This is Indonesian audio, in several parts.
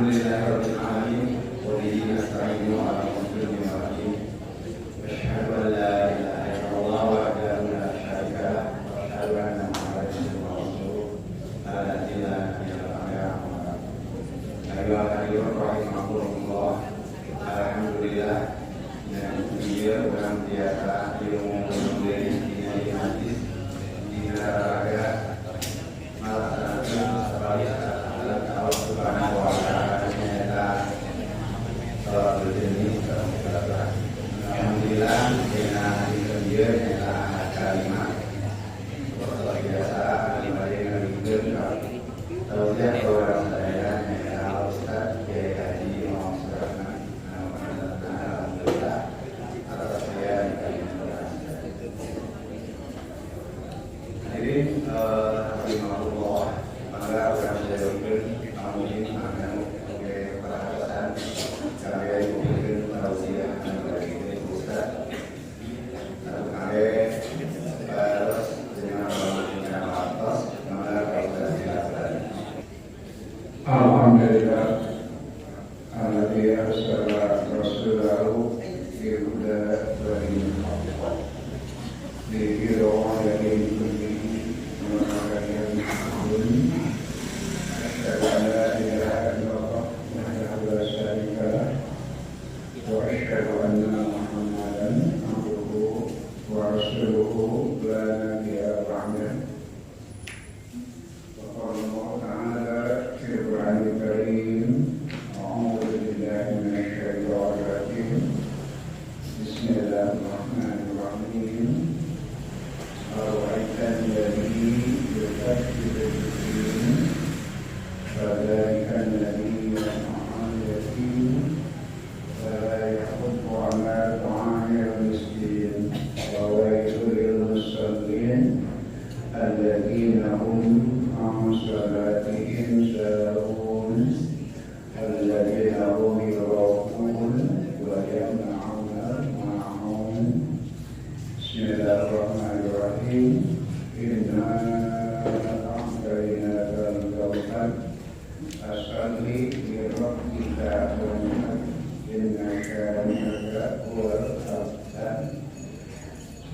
Alhamdulillahirabbil alamin wa bihi nasta'inu ala umuri dunya wad din. Asyhadu an la ilaha illallah wahdahu la syarika lah wa asyhadu anna Muhammadan rasulullah. Alladina rahimahullah. Alhamdulillah yang dia dalam biasa ilmu dari ini hadis di neraka melaksanakan sekali Allah Subhanahu wa taala menyata salat ini alhamdulillah dengan dia nyata kalimat luar biasa kalimat yang diberikan tahunya orang saya nyata Ustaz Kiai Haji Imam Surahman alhamdulillah atas saya hadirin rahimahullah. Maka orang saya amin akan sebagai perasaan karya ibu mungkin tausiah dari Ustaz terkait balas dengan atas mana kita silakan. Alhamdulillah alladzi arsala rasulahu bil huda wa dinil haqq liyudhhirahu 'ala dini kullihi wa kafa billahi asyhadu an la ilaha illallah wahdahu la syarika lah wa asyhadu anna Muhammadan abduhu wa rasuluhu la nabiyya ba'dahu. وقال الله تعالى في القرآن الكريم أعوذ بالله من الشيطان الرجيم بسم الله الرحمن الرحيم أرأيت الذي يكذب بالدين فذلك الذي يصنع اليتيم فلا يحض على طعام المسكين وويل للمصلين الذين هم عن صلاتهم ساهون الذين هم يراءون ويمنعون الماعون. بسم الله الرحمن الرحيم. إنا أعطيناك الكوثر فصل لربك وانحر إن شانئك هو الأبتر.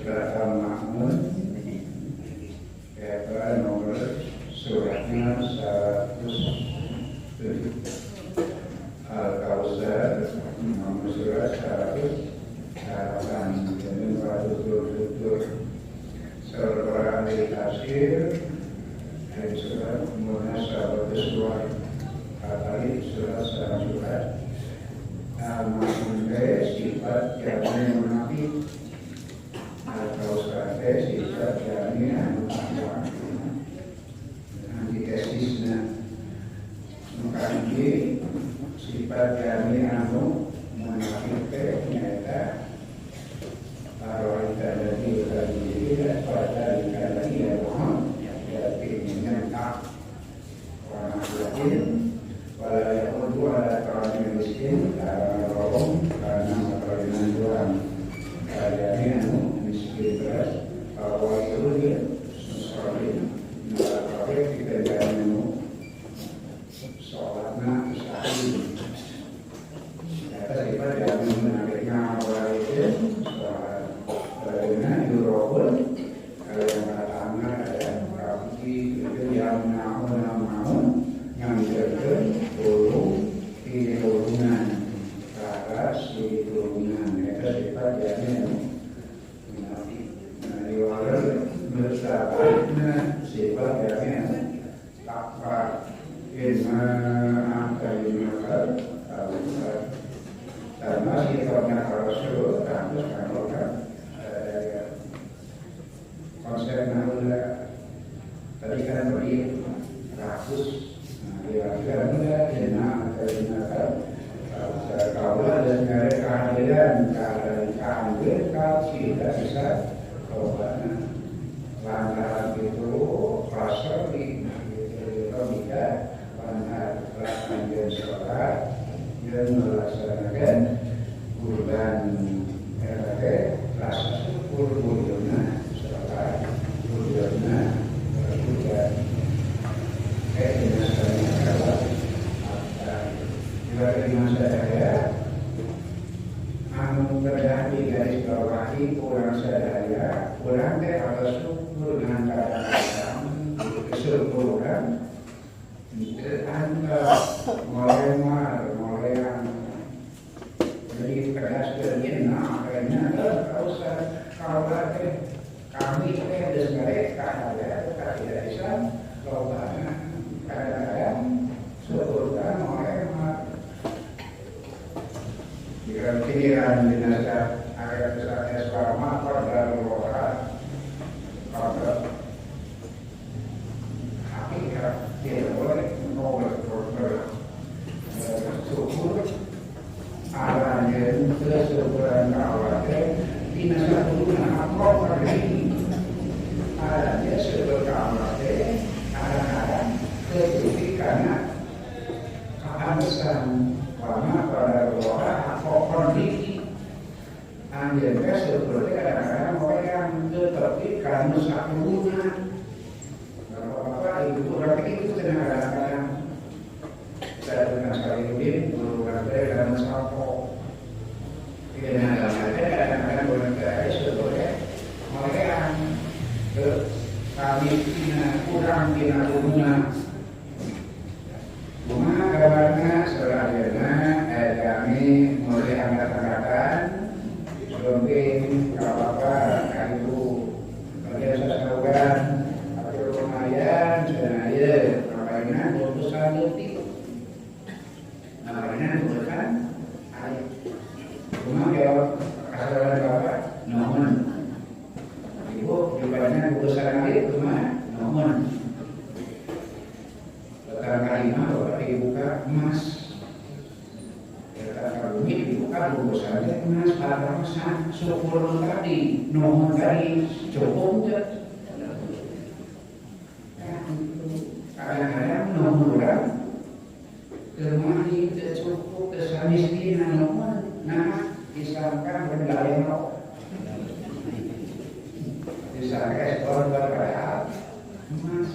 Surat Al-Ma'mun nomor suratnya 107. Al-Kautsar nomor surat 108. Jadi 107 seorang ahli tafsir dari surat Munasabatus Suwar kali surat Al-Ma'mun sifat yang munafik atau sebagai sifat jami'an antitesisnya maka ini sifat jami'an munafik nyata Ar-Rahita dari Al-Jihid pada dikali ya Muhammad yaitu menyentak orang yatim wala yaqudu ala ta'amil miskin karena rohong karena makanan Tuhan jami'an miskin beras bahwa itu dia sesuatu kalau kita jangan sholatnya sahih kata sifat jangan menariknya awal itu sholat karena yurobul kalau yang pertama ada kaki itu yang namun yang kedua burung di hubungan karas di hubungan itu sifat jangan bersahabatnya sifat yang takwa ilmu angkaimakat karena sifatnya Rasul kamus melakukan konsep naula tadi kan beri rakus dirasakan ilmu angkaimakat kaulah dan dari kehadiran kita bisa obatnya lantaran itu rasa di logika lantaran melaksanakan sholat dan melaksanakan kurban rasa syukur kurban sholat kurban kurban pada syukur dengan kadang-kadang kesyukuran itu anda mulai yang jadi keras kerjanya akhirnya usah kalau kami mereka ada tidak bisa kalau kadang-kadang syukurkan mulai jika pikiran jenazah agar besarnya selama pada orang pada hakikat tidak boleh bersyukur adanya kesyukuran kawasan binasa dunia apa ini adanya syukur kawasan kadang-kadang kecuali karena kehabisan karena pada orang atau kondisi anjirnya seperti kadang-kadang orang yang tetapi karena satunya apa itu berarti itu kadang-kadang saya dengan sekali ini berarti karena satu kadang-kadang berarti seperti orang yang kami kurang dunia karena selanjutnya kami mulai angkat-angkatan mungkin apa-apa itu bagian sesuatu atau lumayan sengaja makanya putusan detik makanya putusan ayo cuma jawab kesalahan bapak nomor ibu jawabannya putusan ayo cuma nomor kalimat bapak dibuka emas kami dibuka bungkusannya emas pada pesan syukur tadi nomor dari cukup kadang-kadang nomor kemari cukup kesamiskinan nomor nah disangka berdaya disangka ekspor berpadahal emas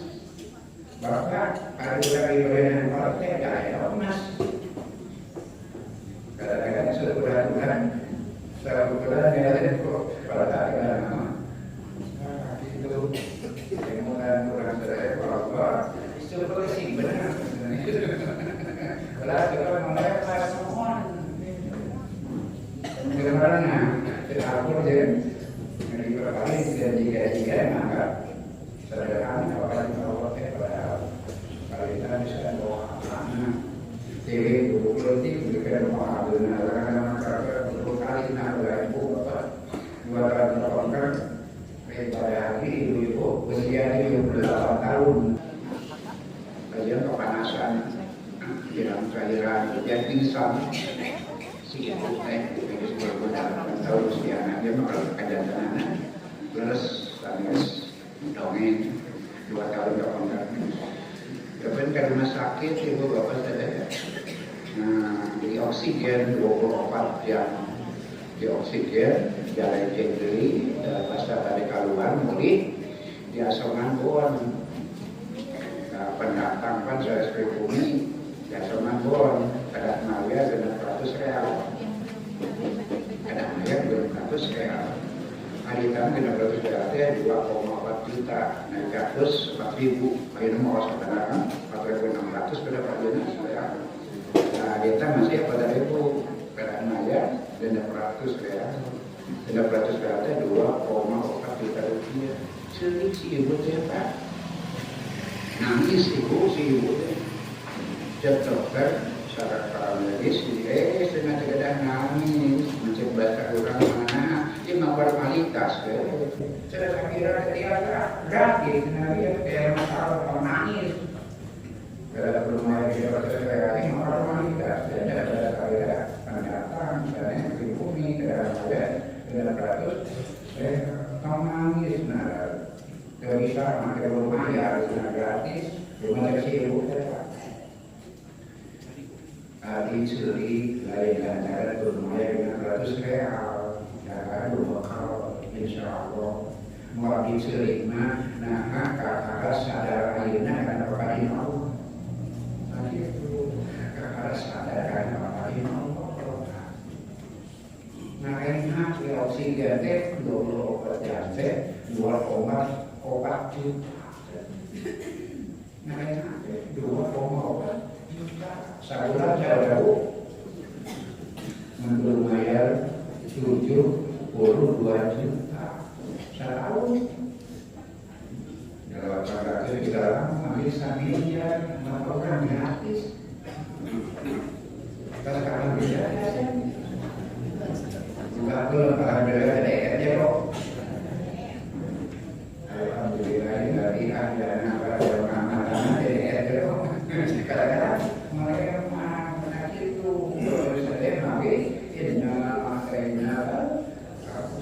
bapak hari-hari yang partai daya emas kadang-kadang sebulan ya kok pada nama itu kemudian kurang saya bapak seperti sih benar kalau kita mulai kelas semua bagaimana aku jadi berkali jika maka sederhana kalau kita bisa doa TV politik berikan doa dengan masyarakat untuk kali nak ibu bapak 208 kan pada hari ibu usia 28 tahun kajian kepanasan cairan yang pingsan si ibu itu berbeda tahun usia dia makan kajian terus tangis dongeng 2 tahun kemudian kemudian ke rumah sakit ibu bapak saya di oksigen 24 jam di oksigen jalan jendri pasca tadi keluar mulai di asoman bon pendatang kan saya pribumi di asoman bon ada maya 200 real ada maya 200 real hari kami 200 real 2,4 juta naik ke atas 4.000 akhirnya mau sebenarnya 4.600 pada Pak Jenis nah kita masih pada ibu pada maya 200 real 200 real 2,4 juta rupiah sedih si ibu ya Pak nangis ibu si ibu cek dokter syarat paramedis setengah tegadah nangis mencoba orang mana dia mau formalitas saya kira dia gratis dia kayak masalah nangis kalau belum ada dia mau formalitas dia ada pendatang misalnya di bumi ada 200 mau nangis gak bisa pakai rumah ya harus gratis rumah kasih ibu dicuri lain dan cara bermaya dengan 100 real ya berbekal insya Allah mau dicuri nah kakak sadar akhirnya karena Bapak mau itu kakak sadar karena Bapak mau nah enak di oksigen 24 jam 2,4 juta. Nah, 2,4 juta. Sebulan saya tahu untuk bayar 72 juta setahun. Kalau pada kita bisa miliar, melakukan gratis. Kalau sekarang bisa, juga belum ada aja kok. Alhamdulillah dari ada nama jadi kok. Kadang-kadang mereka menarik itu saya nabi inna akhirnya aku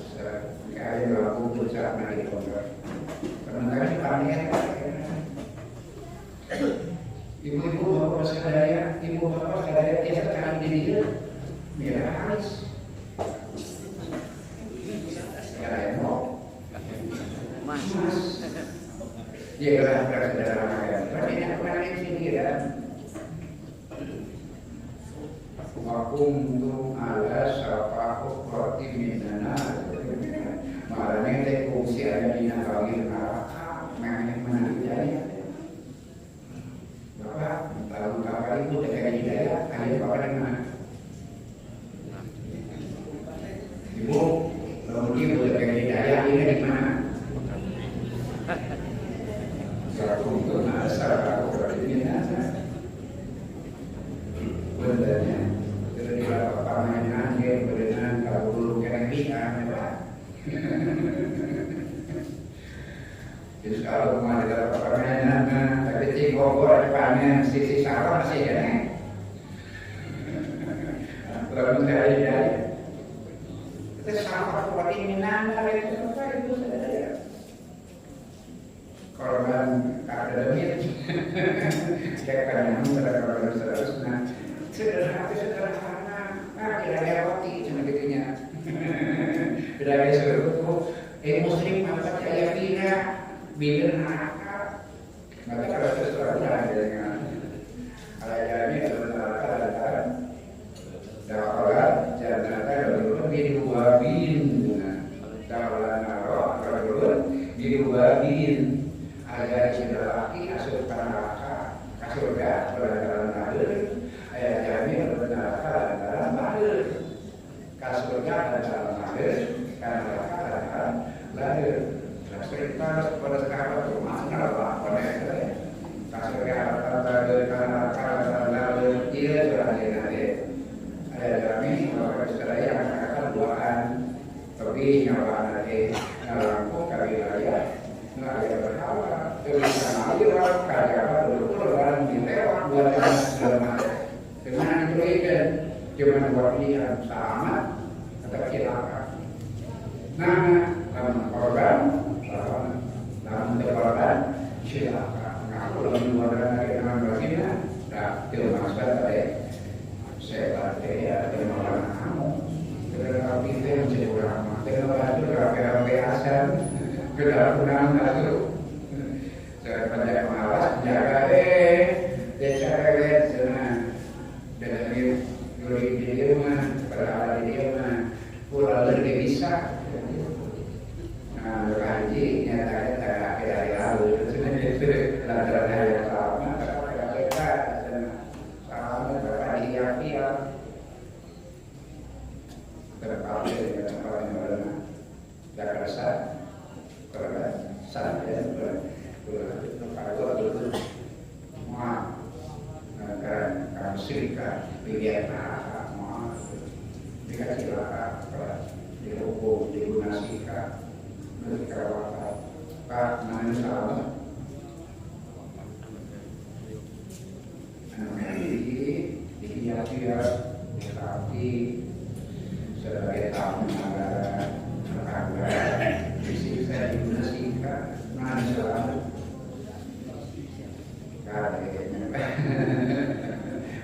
kayak aku berusaha naik kontrak. Kadang-kadang panen. Ibu-ibu bapak sekalian, ibu bapak sekalian tiap kali diri dia habis. Ya, mau. Mas. Dia kan saudara saya. Tapi yang paling sini kan. Wakum ala safahu roti minana. Marane te fungsi ada di nakawin neraka, mana hidayah. Bapak, tahun kakak itu dengan hidayah, ayah bapak dari mana? Ibu, mungkin dengan hidayah ini di mana? Satu untuk nasa, aku berarti nasa. Benernya, ketika bapak mainan, dia berenang, kalau belum kena kita, jadi kalau mau ada bapak mainan, tapi cingkok depannya sisi sawah masih ya. Kalau misalnya dari itu sawah buat ini nana itu apa itu saudara. Korban akademik, kayak saudara seterusnya sederhana, tidak lewati cuma gitunya. Tidak ada sesuatu, muslim apa saya tidak bilir neraka. Maka kalau sesuatu ada dengan ayat-ayatnya neraka dan dakwah jannata dulu biduabin dakwah narok dulu biduabin ayat laki asup neraka kasurga dalam lahir ayat-ayatnya neraka dalam lahir kasurga dalam lahir neraka dalam lahir. Cerita pada sekarang itu masih apa pada kasus yang karena dia berani ada kami orang Australia yang mengatakan doaan tapi nyawa nanti lampu kami raya nggak ada berhala terus nanti orang kaya dulu orang dilewat buat yang dalam dengan itu ikan cuma buat dia sama atau kilaka nama korban dalam tebakan silakan. Aku lagi mengadakan dengan baginda, tak termasuk tadi. Saya tadi ya terima kamu. Kerana kita menjadi orang, terima kasih kerana asal kedatangan itu. Saya banyak malas jaga desa senang dengan yuri di rumah, berada di rumah, pulang lebih bisa. Berhaji nyatanya tak dari lalu itu lantaran yang sama mereka sama berhati-hati terpakai dengan tempat yang benar tak rasa karena saja kalau itu semua akan kamu serikat pilihan semua dikasih lakar dihukum digunasikan ketika wafat Pak Mansal dihias-hias tetapi sebagai tamu negara tetangga disiksa dinasikan Mansal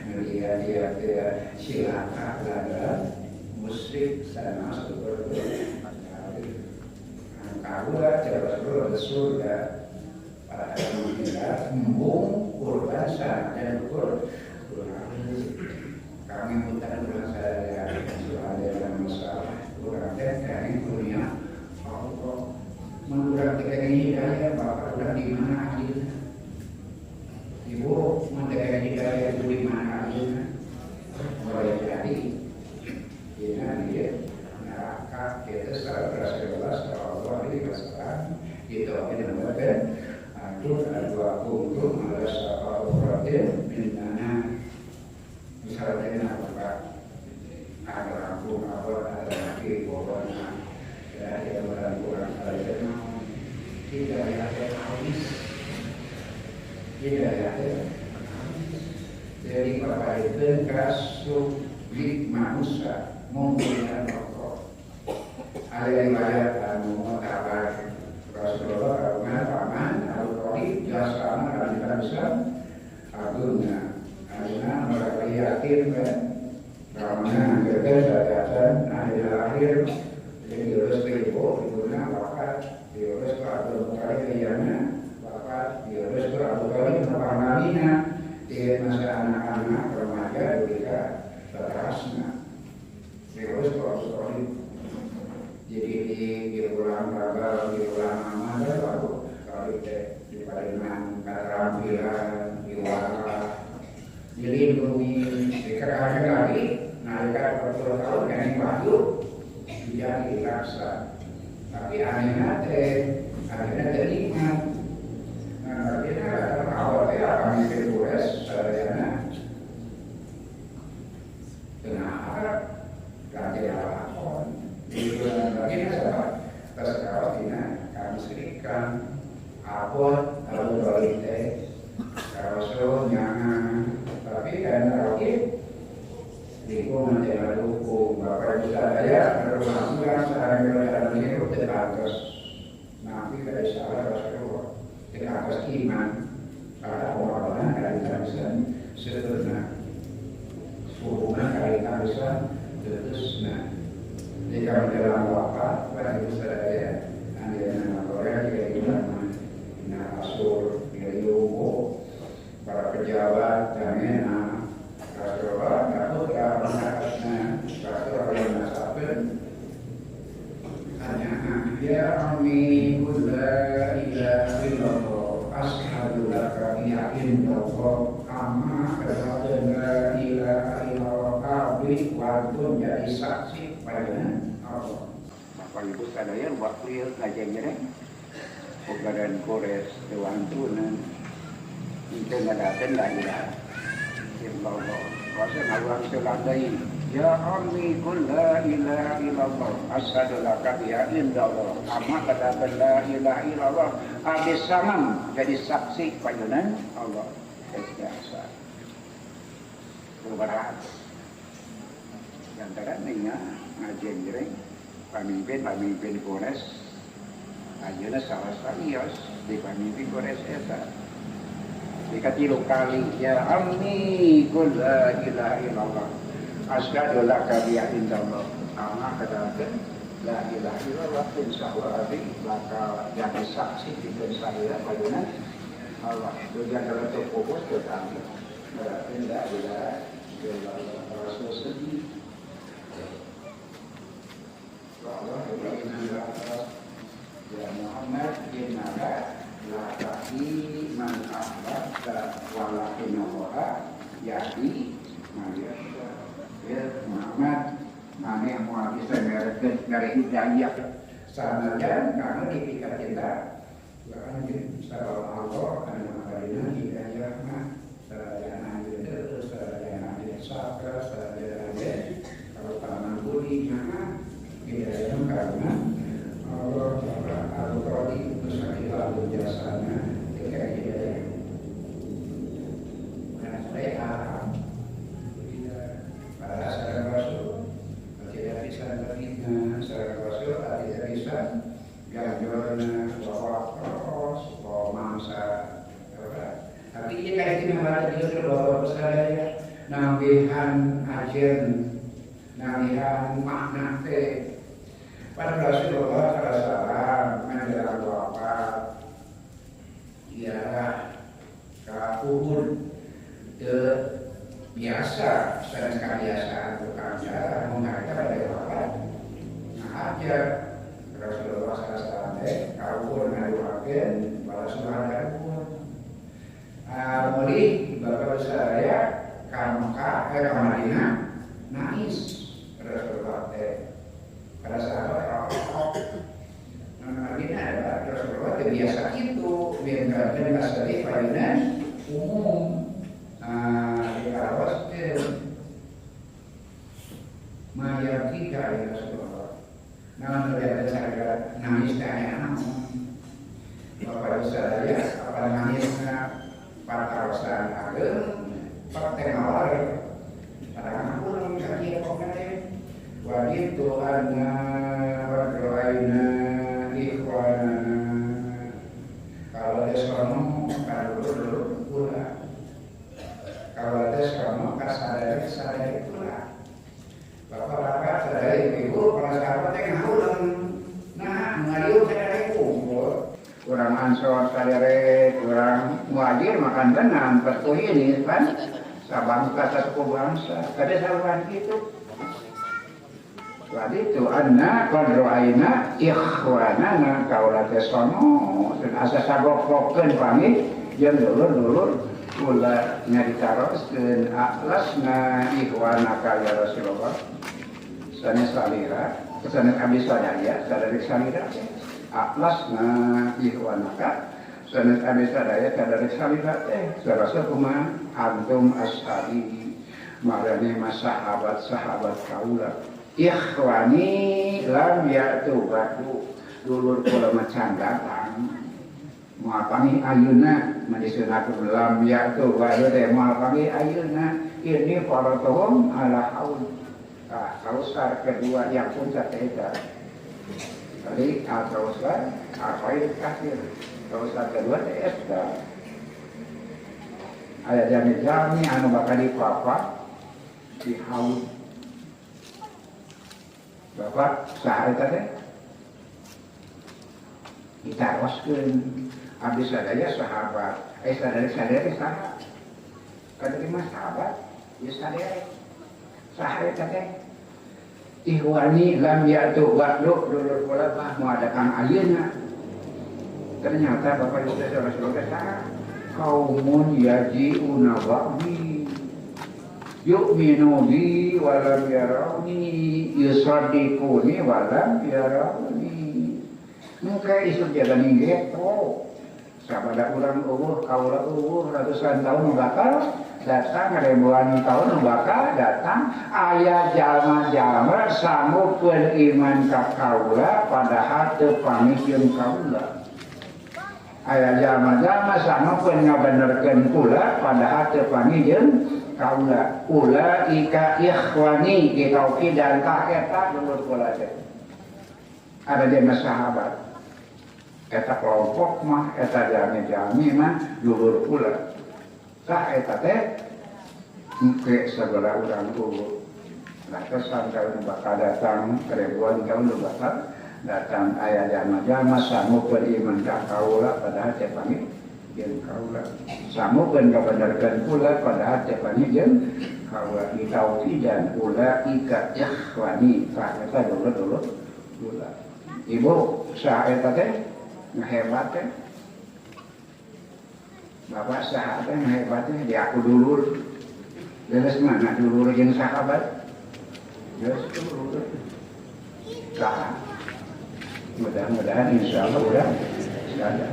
melihat dia ke silaka adalah musyrik dan masuk Kaula jabat surga pada kita embung kurban dan kami bukan saya soal dalam masalah kurang dan kami punya Allah menurut tekangan hidayah bapak udah di mana aja. Ibu mentekangan hidayah itu di mana aja. Boleh jadi kita dia neraka kita secara jelas kalau Allah ini masalah itu kita membuatkan dua kuntum ada satu perhatian bintana misalnya apa ada lampu apa ada lagi bawahnya ada barang kurang ada tidak ada habis tidak ada jadi bapak itu kasus di manusia mungkin rokok ada yang banyak mau kabar Rasulullah karena paman al-Qadi jasa anak dan besar agungnya karena mereka yakin kan karena mereka sadar akhir jadi harus beribu ibunya bapak harus beradu kali kayaknya bapak harus beradu kali bapak nabina tidak masa anak-anak remaja juga terasnya harus beradu jadi di bulan Ragal, di bulan Ramadan lalu kalau di Padang keterampilan, di wara, dilindungi, dikerakan lagi, nalika 40 tahun yang waktu dia dilaksa. Tapi akhirnya terima. Nah, akhirnya awalnya kami bertugas sarjana. Kenapa? Ganti lapor. Di bulan lagi sahabat tersekarang tina kami serikan apot lalu balite karoso nyangan tapi karena lagi lingkungan yang dukung bapak ibu saya berumah sekarang berada di hidup terbatas nanti dari salah Rasulullah terbatas iman pada orang-orang dari kamisan seterusnya hubungan dari kamisan terusnya jika dalam wafat pada ibu saya anda nama Korea jika iman nah asur dari Yoko para pejabat dan Rasulullah takut atasnya Rasulullah yang nasabun hanya ya amin la ilaha illallah ashhadu laka yakin bahwa amma la ilaha illallah abdi walaupun jadi saksi pada Allah. Bapak Ibu sadaya waktu ngajengnya Pegadaran Kores Dewan Tunan itu ngadakan daerah illallah rasa ngawang selandai ya ammi kul la ilaha illallah asyhadu laka ya indallah amma katakan la ilaha illallah habis saman jadi saksi payunan Allah biasa berberat yang terangnya ngajian jering pemimpin Kores ayeuna salah sarios di pemimpin Kores eta dikatilu kali ya ammi qul la ilaha illallah asyhadu laka bi indallah ama katakan la ilaha illallah insyaallah abi laka jadi saksi di saya payunan Allah dunia dalam fokus tetapi berarti la ilaha illallah rasul sedih Allah ya Muhammad innaka la tahdi man ahbabta walakin Allah yahdi man yasha ya Muhammad mana yang mau bisa dari hidayah sanadnya karena ketika kita secara Allah akan memberikan hidayah sarjana itu sarjana sastra sarjana kalau taman budi hidayah karena Allah Al-Qadi bersama lalu jasanya ketika hidayah dan saya harap pada saat Rasul tidak bisa berfitnah secara Rasul tidak bisa gajorna bahwa terus bahwa mangsa tapi ini kayak membaca justru bahwa saya nambihan ajen nambihan makna teh pada Rasulullah SAW menjelang wafat ialah kahubun biasa dan kebiasaan bekerja menghargai pada wafat nah aja Rasulullah SAW dan balas Subhanahu Muli bapak saya ke Mekah, ke Madinah nangis Rasulullah pada sahabat Madinah adalah Rasulullah biasa itu biarkan kasih payunan umum di kawas Maria tiga ya Rasulullah. Namun terlihat saya nangis saya bapak saya apa nangisnya patarosan ageng pertengawan pada pulang kaki pokoknya wajib doanya berdoaina ikhwanana kalau ada sono kalau dulu pula kalau ada sono sadari pula bapak sadari ibu para sahabat yang ulang nah ngaliu sadari kumpul kurang ansor sadari kurang muajir makan tenang petuh ini kan sabangsa satu bangsa kada saluran gitu. Wadi itu anna qadroaina ikhwanana kaula tesono dan asa sagok-gokeun pamit jeung dulur-dulur kula nyaritaroskeun aklasna ikhwanaka ya Rasulullah sanes salira sanes abdi sadaya sadari salira aklasna ikhwanaka sanes abdi sadaya sadari salira teh sarasa kumaha antum ashabi marane sahabat kaula ikhwani lam ya'tu ba'du dulur kula macan datang moal ayeuna madisunatun lam ya'tu ba'du teh moal ayeuna ini faratuhum ala haul kausar kedua yang puncak eta tadi kausar akhir akhir kausar kedua teh eta aya jami-jami anu bakal dipapa di haul Bapak saha eta teh ditaroskeun abdi sadaya sahabat sadari saha kaderima sahabat ya sadari saha eta teh ihwani lam ya'tu ba'du dulur kula mah moadakan ayeuna ternyata Bapak Ibu saudara-saudara saha kaumun yaji'una ba'di yu'minu bi walam yarawni yusaddiquni walam yarawni muka isu jalani geto sabada urang kaula ratusan tahun bakal datang ribuan tahun bakal datang aya jalma-jalma sanggupeun iman ka kaula padahal teu pamit jeung kaula aya jalma-jalma sanggupeun ngabenerkeun kula padahal teu pamit jeung kaula ulaika ikhwani di tauhid dan eta dulur kula teh ada dina sahabat eta kelompok mah eta jami-jami mah dulur kula sah eta teh engke sagala urang dulu ratusan tahun bakal datang ribuan tahun bakal datang aya jama-jama sanggup beriman ka kaula padahal teh pamit jeung kaula samukeun kabenerkeun kula padahal teh pamit jeung kaula di tauhid dan ulaika ikhwani eta dulur kula ibu saha eta teh ngahebat teh bapak saha teh ngahebat teh di aku dulur beres mana dulur jeung sahabat geus dulur saha mudah-mudahan insyaallah udah sadar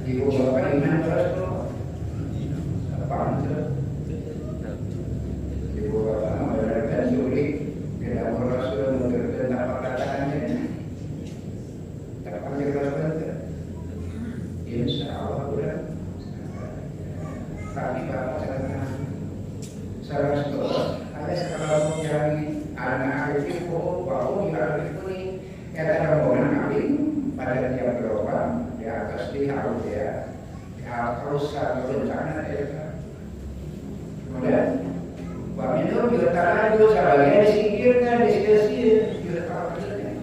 ibu bapak iman terus apaan tuh ibu bapak mereka juli tidak merasa mengerti apa kataannya apa kira-kira insyaallah udah kami bapak saya sekolah ada sekarang menjadi anak itu bahwa yang ini ada rombongan kami pada tiap gelombang di atas di harus ya harus rencana ya kemudian bahwa itu diletakkan itu sebagai disingkirkan diskusi diletakkan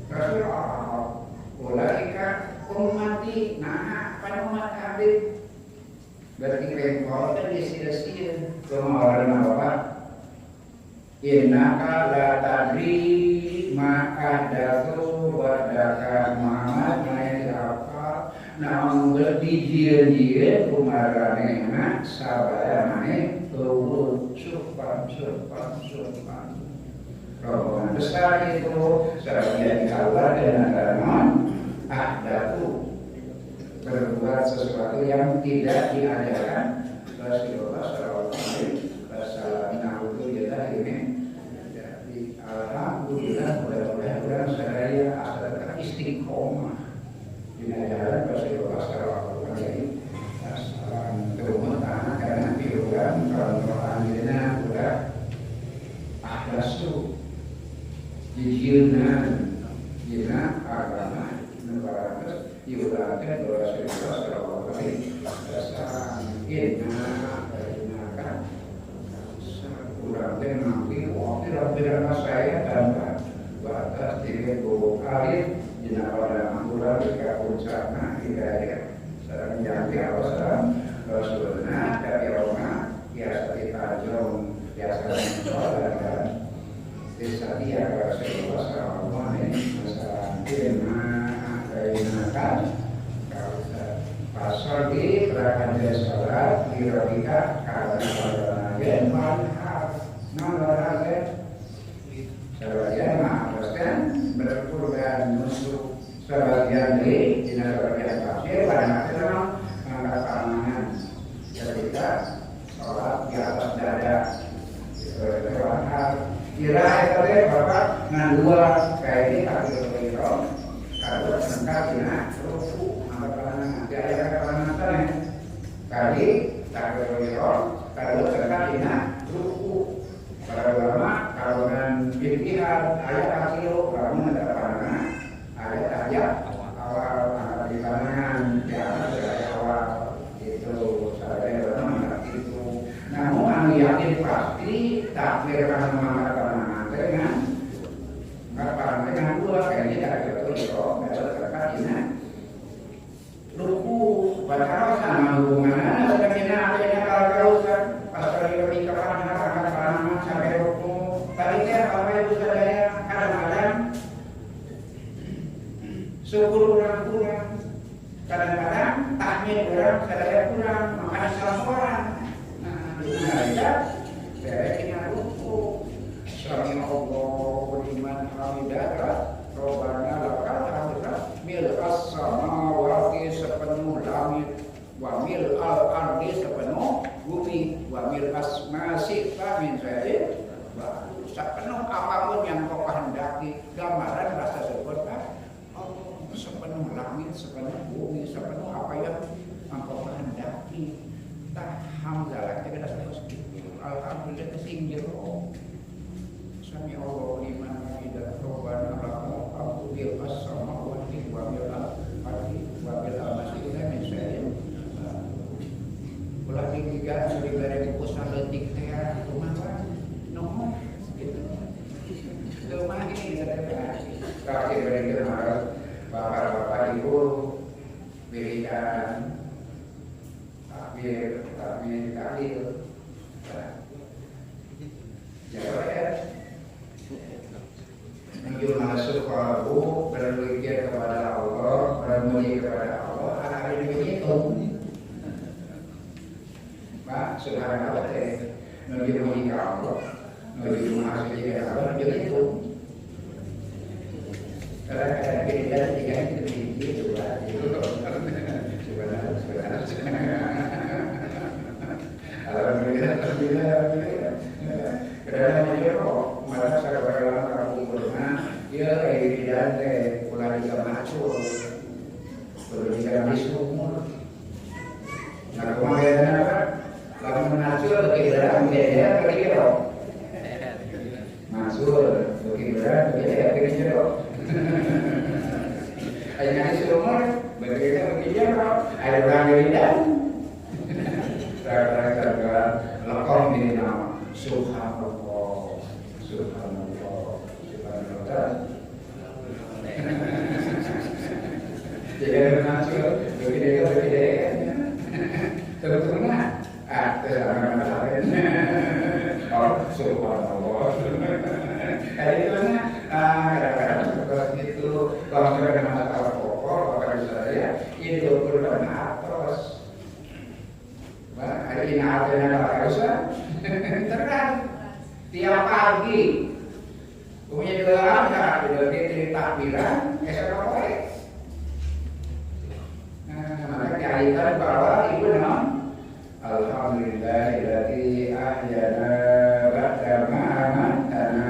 Rasulullah ulaika ummati nah pada umat Habib berarti kalau dan diskusi kemarin apa innaka la tadri ma ahdatsu ba'daka Muhammad naik apa namun berdijil-jil kumarane anak sabayane turut surpan. Rombongan besar itu sebagian kalah dengan kanon ahdathu berbuat sesuatu yang tidak diajarkan Rasulullah SAW. Alhamdulillah ini. Jadi alhamdulillah mudah-mudahan saya ada istiqomah di ajaran Rasulullah SAW. Terumut anak karena piluran kalau anjirnya udah ahdasu jijinan jina agama negara diulatkan Rasulullah SAW. Inna kurang nanti waktu rabbiran saya tanpa batas 30 kali jina pada ambulan jika puncakna hidayah sarang janti awasan Rasulullah dari Roma biasa ditajung biasa mencolakkan desa dia Rasulullah SAW masalah firma kainakan pasal di gerakan sholat di Robika karena bagian manhar nolak sebagian maafkan berkurban nusuk sebagian di sebagian pasir banyak orang angkat tangan ketika sholat di atas dada kira itu bapak dengan dua kayak ini takbir ihram kalau sengkak dina ruku kali takbir ihram kalau sengkak dina ruku para ulama kalau dan pilihan ayat akhiru kamu ada panah ayat awal angkat di tangan di atas dari awal itu saya benar itu namun anu yakin pasti takbir akan mengangkat tangan dengan dengan dua kali takbir ihram kalau sengkak dina ruku padahal sama hubungannya sebenarnya adanya kalau pas dari kapan akan panah sampai ruku tadi apa itu saudara kadang-kadang syukur orang kurang kadang-kadang tahmid orang saudara kurang makanya salah orang ya saya kena ruku sami Allah liman hamidah Rabbana lakal hamd mil as-samawati sepenuh langit wa mil al-ardi sepenuh bumi wa mil asmasi min saya sepenuh apapun yang kau kehendaki gambaran rasa syukur sepenuh langit sepenuh bumi sepenuh apa yang engkau kehendaki tak hamdalah kita seperti alhamdulillah kesinggir sami Allah liman hamidah Rabbana lakal hamd bil as-samawati wa bil ardi wa bil amasi min saya ulah tiga sudah dari pusat letik teh rumah nomor gitu rumah ini terakhir dari kemarin bapak-bapak ibu berikan takbir tahlil jawab menuju masuk kalbu berpikir kepada Allah bermuji kepada Allah hari ini itu Pak subhanallah menuju muji ke Allah menuju masuk ke Allah begitu kadang-kadang beda tiga itu alhamdulillah kadang-kadang dia kok malah saya berlalu kampung berenang dia kayak di lantai pulang di macul belum di sumur nah kemarin apa lalu menacul kira-kira dia kira-kira macul kira-kira kira-kira hanya di sumur berbeda begitu ada orang beridan rata-rata lekong ini nama subhanallah jadi menacul begitu terutama subhanallah hari itu kadang-kadang seperti itu kalau mereka ada masalah pokok maka bisa ya ini 20 atas. Hari ini ada usah. Terang. Tiap pagi punya doa ada di takbiran, esok apa? Maka diartikan bahwa itu non Alhamdulillahilladzi ahyana ba'da ma amatana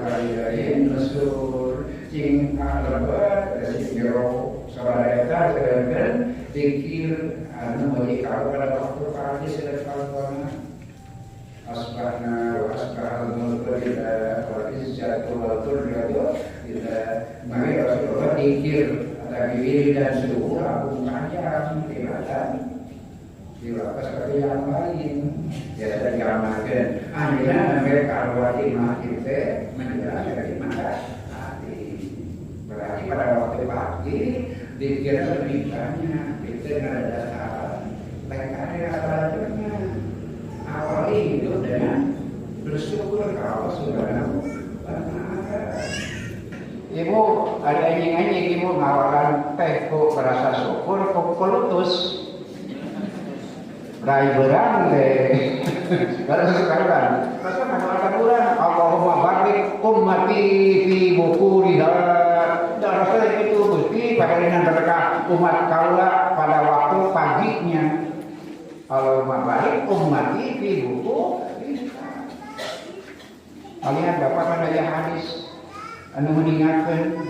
wa ilaihi nusyur. Sing kalebet sing jero sabareta sedengkeun zikir anu meuli ka pada waktu pagi sedekah asbahna wa asbahal mulku lillah wal izzatu wal qudratu lillah. Maka Rasulullah zikir takbir dan subuh aku panjang tidak seperti yang lain. Biasa diamalkan. Akhirnya mereka keluar imam kita menjelaskan dari mata hati. Berarti pada waktu pagi dikira lebih banyak. Kita ada dasar. Mereka ada dasarnya. Awali hidup dengan bersyukur kalau Subhanahu wa ta'ala. Ibu ada anjing-anjing ibu ngawalan teh kok berasa syukur kok pelutus. Rai berang deh. Kalau sekarang, masa masyarakat bulan Allahumma barik ummati fi bukuriha. Dan rasanya itu Gusti padanan berkah umat kaula pada waktu paginya. Allahumma barik ummati fi bukuriha. Kalian dapat ada yang hadis anu mengingatkan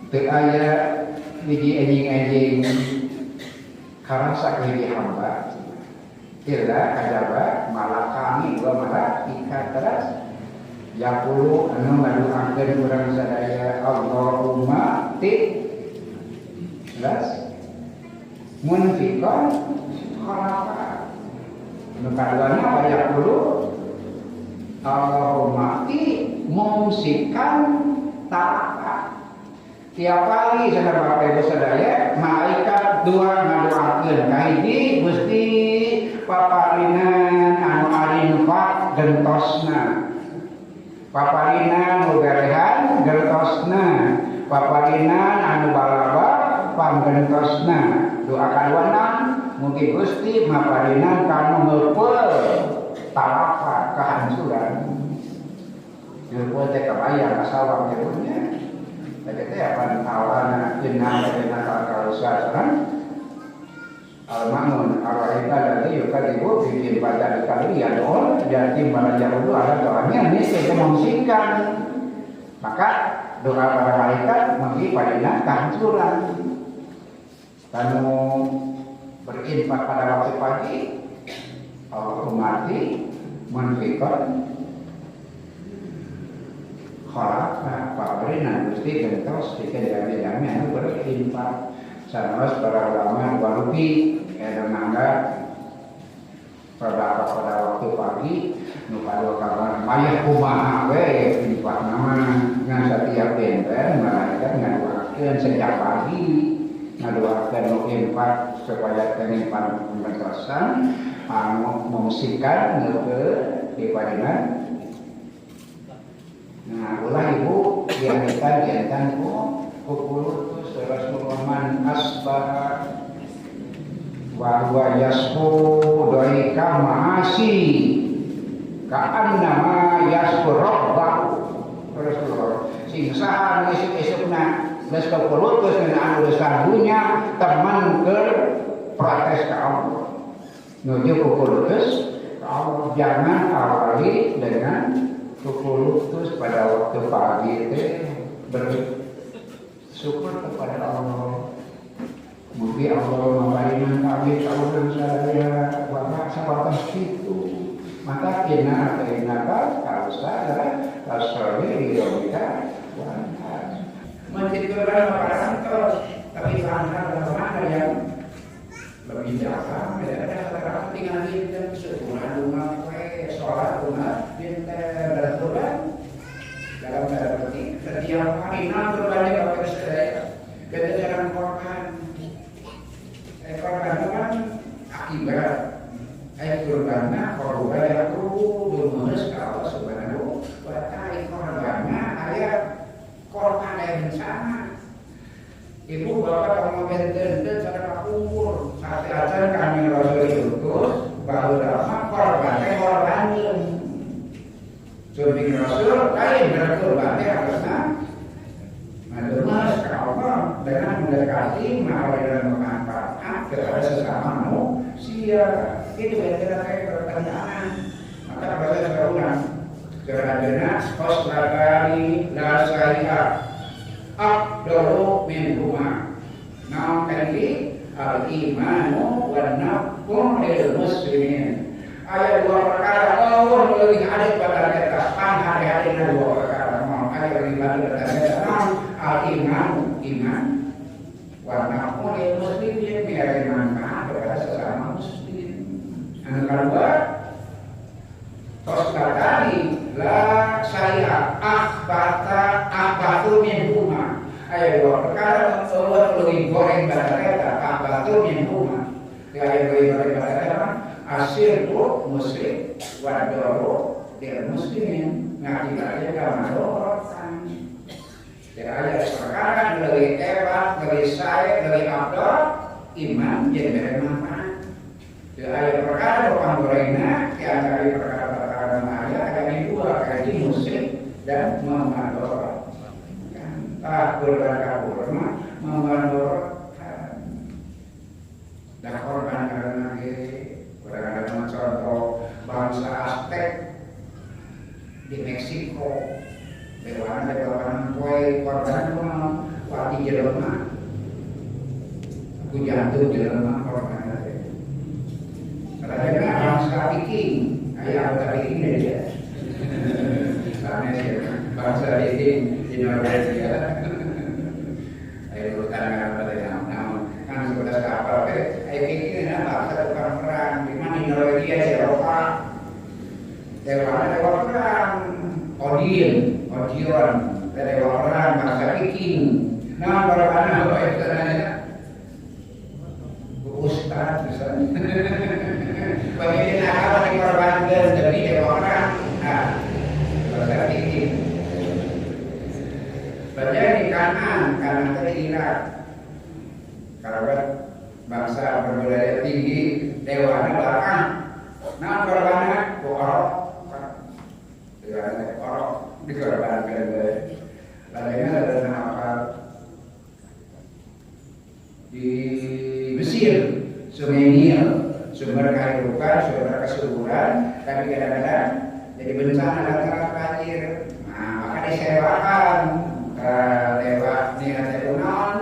teu aya hiji anjing-anjing karasa hiji hamba illa kajaba malakani wa malaika teras yaqulu anu ngaduakeun urang sadaya Allahumma las munfiqan khalaqa anu kaduana apa yaqulu Allahumma mumsikan ta'aka. Tiap kali saudara Bapak Ibu sadaya malaikat dua ngadoakeun kahiji Gusti paparinan anu arinfaq gentosna. Paparinan nu berehan gentosna. Paparinan anu balaba panggentosna. Doa kaduana mugi Gusti maparinan kanu meupeuh talaka kehancuran. Ilmu teh kebayang asal ilmunya. Jadi teh apa awana jenah kalau kan al-mamun ar-raita dari yukadibu bikin baca dikali ya doa jadi mana jauh itu ada doanya ini kita memsingkan. Maka doa para malaikat menghi padina kehancuran. Kanu berinfak pada waktu pagi Allahumma munfiqan khalaqa pabrinan Gusti gentos dikendami-dami anu berinfak sanes para ulama warupi eta mangga pada waktu pagi nu kadua kabar mayah kumaha we infak nama ngan setiap benten malaikat ngadoakeun sejak pagi ngadoakeun nu infak supaya kenyimpan pembentosan memsikan neukeun di padinan. Nah, ulah ibu diantan ibu kukulu Rasulullah man asbah wa huwa yasku doika ma'asi ka'annama yasku rabbahu. Rasulullah sing saha esuk-esukna geus kukulu geus anu geus kagunya teman ke protes ka Allah. Nuju kukulu geus ka Allah, jangan awali dengan kukulutus pada waktu pagi itu bersyukur kepada Allah. Mungkin Allah memberikan kami tahunan saya bahwa sebatas itu. Maka kena atau inaka kalau saya tasawir hidupnya wanita. Menciptakan orang terus, tapi sangat ada yang lebih jauh. Ada sekarang tinggal di rumah sholat rumah pintar dan dalam seperti setiap hari berbalik kepada saya kejaran korban kan akibat korbannya korban yang bermus kalau Subhanahu wa ta'ala korbannya ayat korban yang bencana ibu bapak kamu benten cara kubur saat acan kami Rasul diutus bahwa lama korbannya Suami Rasul lain berkorbannya karena mendemas Allah dengan mendekati mengawali dan memanfaatkan kepada sesama manusia. Itu yang kita pertanyaan. Maka pada sekarang kerana khoslatani la syai'a afdalu minhuma. Nam kali al-imanu wan nafsu lil muslimin. Ayat dua perkara Allah lebih adil pada kita. Hari-hari dua perkara. Ayat lebih adil pada kita. Iman warna oleh muslim yang memberi manfaat kepada sesama muslim. Yang kedua, tadi la saya akhbatu min huma. Ayat dua perkara Allah lebih goreng pada kita. Akhbatu min huma. Ayat lebih goreng pada kita. Asyirku muslim wadoro dia muslimin ngakibatnya kamadorotan. Ayat perkara lebih hebat, lebih saya, lebih abdul iman yang bermanfaat. Ayat perkara bukan gorengnya diantara perkara-perkara ayat ada dua kaji muslim dan memadorotkan. Takut dan kabur memadorotkan. Dan korban karena kadang-kadang contoh bangsa Aztec di Meksiko, bewana kue korban wati jelema, aku jatuh jelema korban ada. Kadang-kadang bangsa Viking, ayah bangsa Viking dia, bangsa Viking di Norwegia, ayo tangan pada yang kan sudah kapal Viking bangsa tukang perang di mana di Norwegia di Eropa. Dewa perang Odion dari perang bangsa Viking. Nah berapa apa itu namanya? Ustaz misalnya. Bagaimana kalau dikorbankan demi dewa perang? Nah, bangsa Viking. Terjadi di kanan tadi Irak. Kalau bangsa berbudaya tinggi, dewa belakang. Nah korbannya orok. Orok dikorbankan. Lainnya ada nama di Mesir, Sungai Nil, sumber kehidupan, sumber kesuburan, tapi kadang-kadang jadi bencana datang banjir. Nah maka disewakan dewa Niraterunan,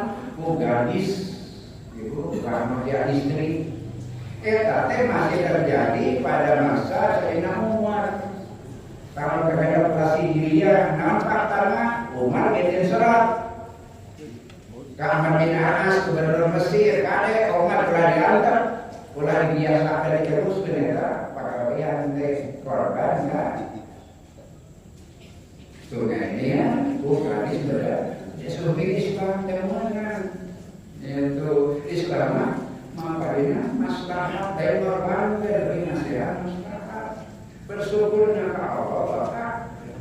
gadis, ibu, dia istri. Tapi masih terjadi pada masa Sayyidina Umar. Kalau demokrasi Hijriyah nampak tanah Umar bikin surat ke Ahmad bin Anas gubernur Mesir, kade Umar telah diantar, telah dibiasakan dari terus ternyata pakaian korban kan. Sungai ini ya, bukan Islam. Yesus Islam temuan itu Islam makanya maslahat dari korban dari nasihat maslahat. Bersyukurnya ke Allah,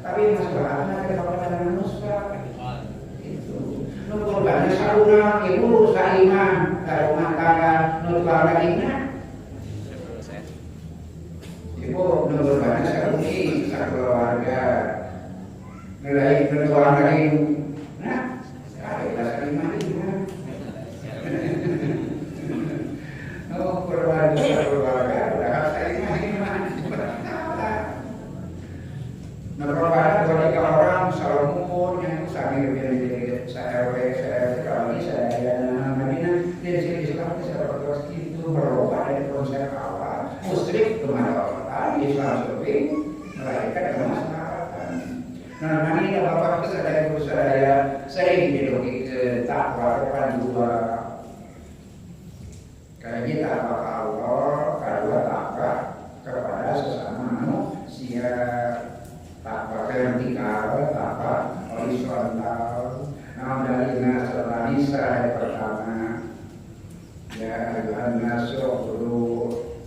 tapi masalahnya kepada manusia itu. Nukurbannya saruna, ibu saiman, rumah tangga, nukurbannya ingat. Ibu nukurbannya saruni, keluarga, nilai keluarga ini. Nah, ada saiman ingat. Nukurbannya keluarga, udah saiman ingat. Berkorban kepada orang Salomon yang sambil menjadi saya kami saya Madinah dari sini Islam saya berterus itu berubah dari konsep awal musyrik kepada Allah Islam seperti merayakan kemaslahatan. Nah Madinah bapak itu saya sering dilogi ke takwa kepada dua kayaknya takwa Allah kedua takwa kepada sesama manusia. Takwa vertikal, takwa horizontal. Nah dari setelah Nisa yang pertama, ya ayuhan nasu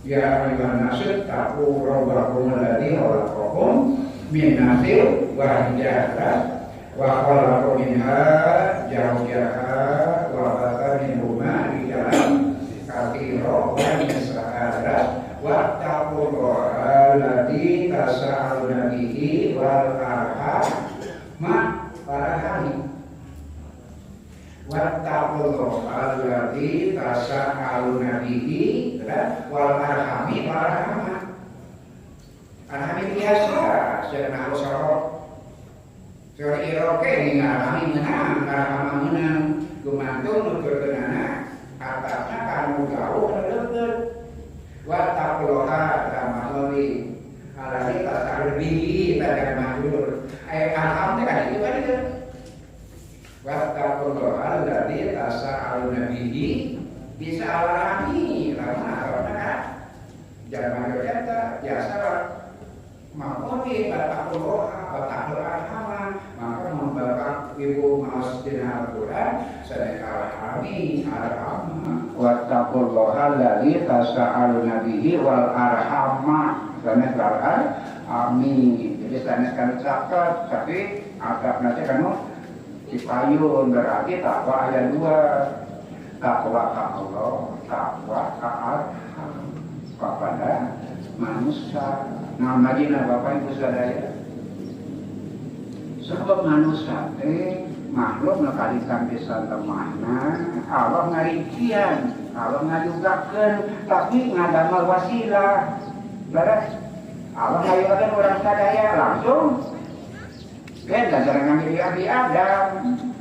ya ayuhan nasu taku robbakum alladzi khalaqakum min nafsin wahidah wa khalaqa minha zawjaha wa batha bihi wal arhama para kami wattaqullaha alladzi tasaaluna bihi wal arhami para kami arhami biasa sebenarnya usaha seorang iroke ini arhami menang arhama menang gumantung nuturkeunana atapna kanu jauh deukeut wattaqullaha tamaholi alladzi tasaaluna bihi pada majur arham teh kan itu kan itu wattaqullaha alladzi tasaaluna bihi bisa alami karena kan jangan berkata biasa makoni wattaqullaha arhama maka membaca ibu maus dina Al-Qur'an sadaya arhami arhama wattaqullaha alladzi tasaaluna bihi wal arhama sanes amin jadi sanes kan caket tapi atap nanti kan dipayun berarti takwa ayat 2 takwa ka Allah takwa ka arham kepada manusia namanya Bapak Ibu Saudara sebab manusia makhluk nakalikan pisan temana Allah ngarikian Allah ngajugakeun tapi ngadamel wasilah beres Allah ngayugakeun urang sadaya langsung kan dasar ngambil Abi Adam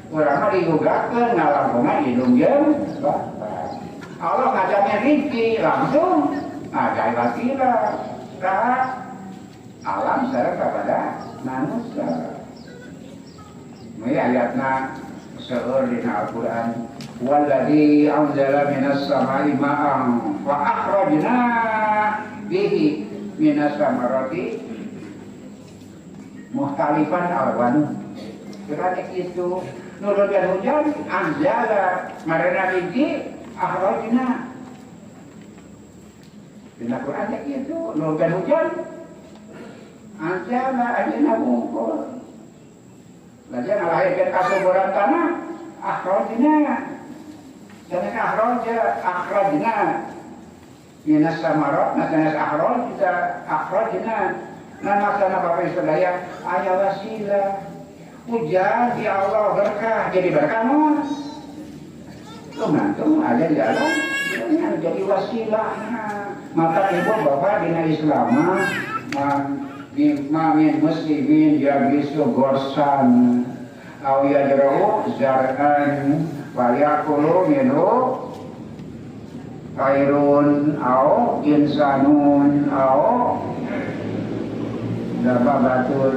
urang mah diugakeun ngalampungna hidung jeung Bapak Allah ngadameun rizki langsung ada wasilah ka alam secara kepada manusia. Ini ayatna seueur dina Al-Qur'an walladzi anzala minas samai ma'an wa akhrajna bihi minas samarati mukhtalifan alwan. Berarti itu nurunkan hujan anzala marana biji akhrajna. Dina Quran itu nurunkan hujan anzala ajna mungkul. Lajar ngalahirkan kasuburan tanah akhrajna dan akhrajna minas samarat nasanas akhrajna nah maksana Bapak Ibu Saudara aya wasilah hujan di Allah berkah jadi berkah mah lumantung ada jalan jadi wasilah maka ibu bapak dina Islam min muslimin yabisu gorsan aw yadra'u zar'an wa yaqulu minhu khairun aw insanun aw dababatun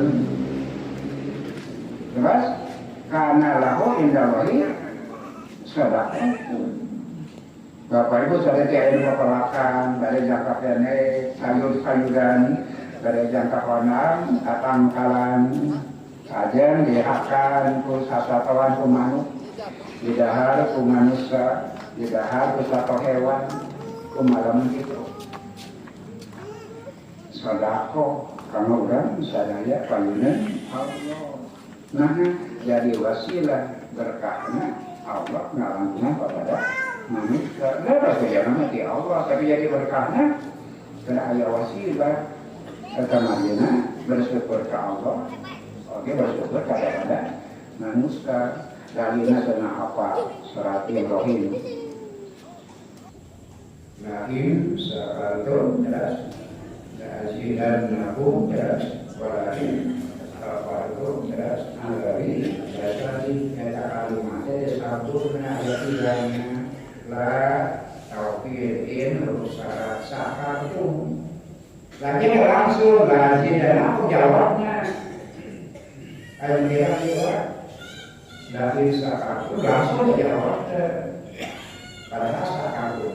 terus kana lahu indallahi sadaqatun. Bapak Ibu saya tiada mempelakan dari jangka pendek sayur-sayuran dari jangka honam atangkalan ajen dihakan ku sasatawan ku manuk didahar ku manusia didahar ku sato hewan ku malam gitu sodako karena orang sadaya payunan Allah nah jadi wasilah berkahnya Allah ngalangkungan kepada manusia tidak saja mati Allah tapi jadi berkahnya karena ada wasilah ketamadiana bersyukur ke Allah oke bersyukur kepada manusia dalilnya sana apa surat Ibrahim Nahim sa'altum jelas Nazidan nakum jelas Walakin Al-Fadum jelas Al-Gari Jasadi Yata kalimate Sabtu Kena ayatilanya La Taufirin Rusara Sakatum lagi langsung lagi dan aku jawabnya ayat jawab dari sakaku langsung jawabnya padahal sakaku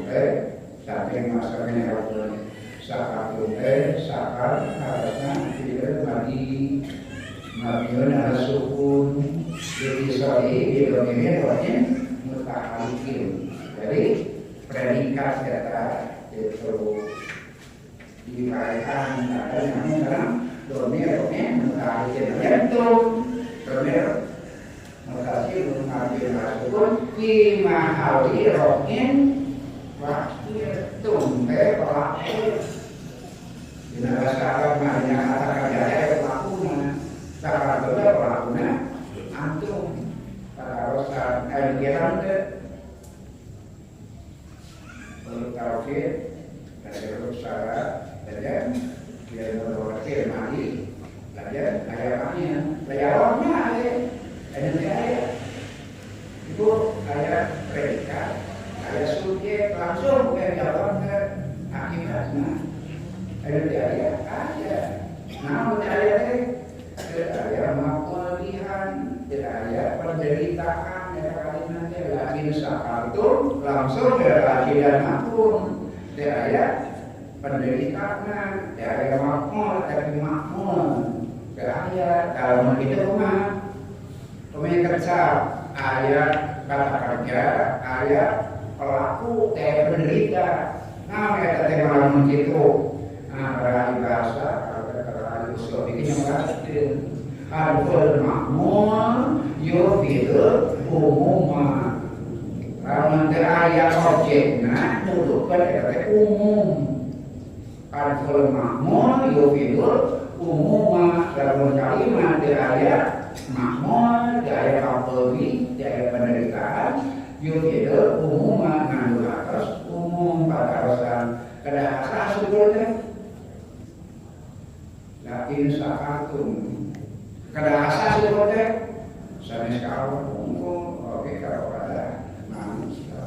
samping maskernya kalau sakaku sakar harusnya tidak mati mabiun harus sukun jadi sorry bilangnya wajib mutakalikin jadi predikat kata itu dikaitan ada yang sekarang domir mengkaitkan jantung domir mengkaitkan mengambil masukun di mahali rohin waktu tumpe pelaku di negara sekarang banyak kata-kata anda untuk tauhid dan untuk syarat dan dia berwakil mati dan ayatannya layawannya ada itu ayat predikat ayat subjek langsung jawab ke akibatnya ada namun ada pemilihan ada penderitaan ada kalimatnya lakin sakartum langsung ada dan makmur ada penderitaan ada makmur tapi makmur ada kalau begitu rumah kerja ayat kata kerja ayat pelaku penderita mereka tema begitu beralih bahasa beralih usul ini yang berarti al makmur yufidul umumah kalau ayat objeknya menunjukkan kata umum al makmur yufidul umumah dalam kalimat ayat makmur ayat kapolri ayat penderitaan yufidul umumah ngandung atas umum pada alasan ada asal sebelumnya lakin sahatum kada asal sebelumnya sampai sekarang oke kalau ada manusia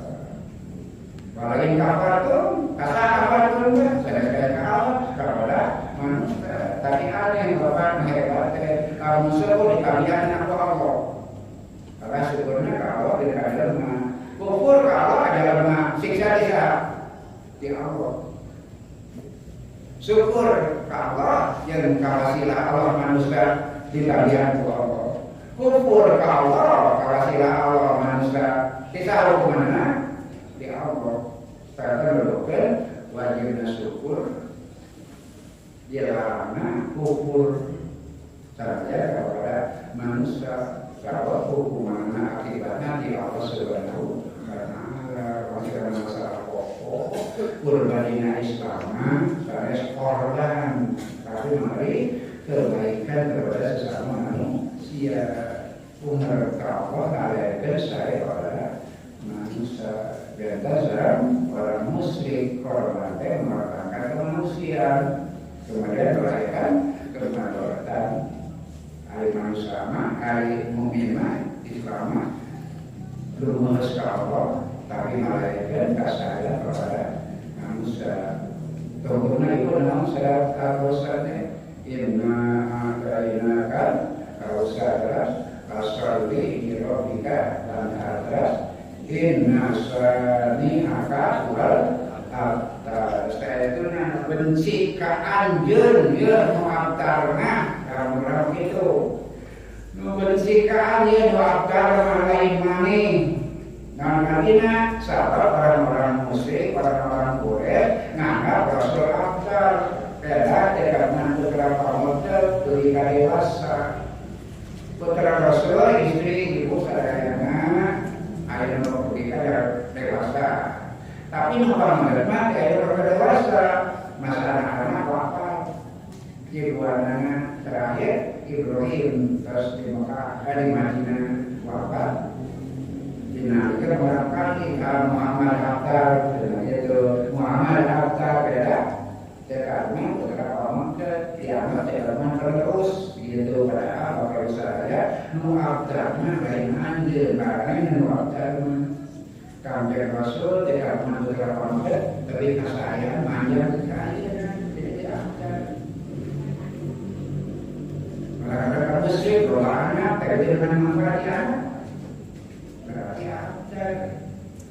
balain kapal itu asal kapal itu sampai kalau ada manusia tapi ada yang bapak hebat manusia kok dikalian apa Allah karena sebetulnya kalau tidak ada kufur kalau ada siksa di Allah syukur Allah yang kawasilah Allah manusia di kalian Allah kufur Allah kawasilah Allah manusia kita kemana di Allah karena menunjukkan wajibnya syukur dilarangnya kufur saja kepada manusia kalau hukumannya akibatnya di Allah Subhanahu karena masalah pokok kurbanina Islam saya korban tapi mari kebaikan kepada sesama manusia umur Allah alaihi saya pada manusia dan dasar orang musyrik korban mengatakan kemanusiaan kemudian melahirkan kemaslahatan ahli manusia ahli mukmin Islam belum Allah tapi malaikat kasih kepada manusia. Tuhuna itu nama syarat kawasannya inna kan kawasan asali irobika dan atas inna sani akal atas itu yang benci ke anjun ya mu'abtarna orang itu benci ke anjun mu'abtarna lain mani nah nantinya sahabat orang-orang musyrik, orang-orang Quraisy nganggap Rasul afdal karena dekatnya beberapa model ketika dewasa putra Rasul istri ibu sadayana ayah ketika dewasa tapi orang menerima ayah dewasa masa anak-anak wafat ibu anaknya terakhir Ibrahim terus di Mekah di Madinah wafat. Nah, itu barangkali Muhammad Haftar, yaitu Muhammad Haftar beda, dekatnya beberapa maka dianggap jalan terus, gitu padahal kalau saya Haftarnya lain anjir, karena Haftarnya Kanjeng Rasul dekatnya beberapa maka, tapi saya manjang sekali, jadi Haftar. Mereka musyrik, doanya terjadi dengan mengkajian.